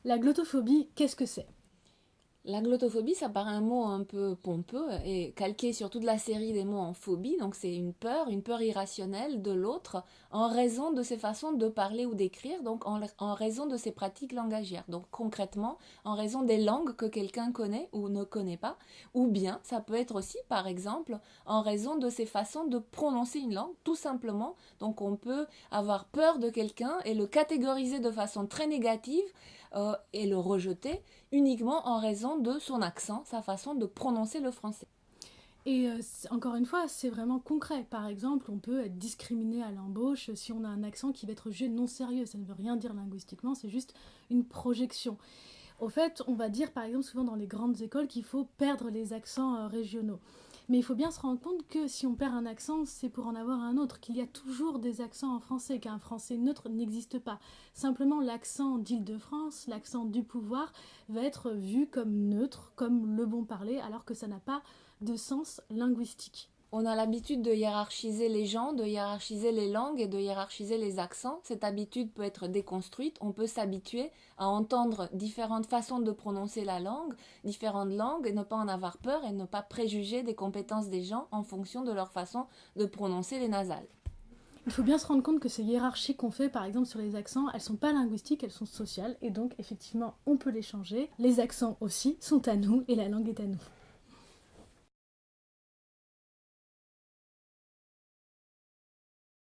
La glottophobie, qu'est-ce que c'est? La glottophobie, ça paraît un mot un peu pompeux et calqué sur toute la série des mots en phobie, donc c'est une peur irrationnelle de l'autre en raison de ses façons de parler ou d'écrire, donc en raison de ses pratiques langagières. Donc concrètement, en raison des langues que quelqu'un connaît ou ne connaît pas, ou bien ça peut être aussi, par exemple, en raison de ses façons de prononcer une langue, tout simplement. Donc on peut avoir peur de quelqu'un et le catégoriser de façon très négative et le rejeter uniquement en raison de son accent, sa façon de prononcer le français. Et encore une fois, c'est vraiment concret. Par exemple, on peut être discriminé à l'embauche si on a un accent qui va être jugé non sérieux. Ça ne veut rien dire linguistiquement, c'est juste une projection. Au fait, on va dire par exemple souvent dans les grandes écoles qu'il faut perdre les accents régionaux. Mais il faut bien se rendre compte que si on perd un accent, c'est pour en avoir un autre, qu'il y a toujours des accents en français, qu'un français neutre n'existe pas. Simplement, l'accent d'Île-de-France, l'accent du pouvoir, va être vu comme neutre, comme le bon parler, alors que ça n'a pas de sens linguistique. On a l'habitude de hiérarchiser les gens, de hiérarchiser les langues et de hiérarchiser les accents. Cette habitude peut être déconstruite. On peut s'habituer à entendre différentes façons de prononcer la langue, différentes langues, et ne pas en avoir peur et ne pas préjuger des compétences des gens en fonction de leur façon de prononcer les nasales. Il faut bien se rendre compte que ces hiérarchies qu'on fait, par exemple sur les accents, elles sont pas linguistiques, elles sont sociales, et donc effectivement on peut les changer. Les accents aussi sont à nous et la langue est à nous.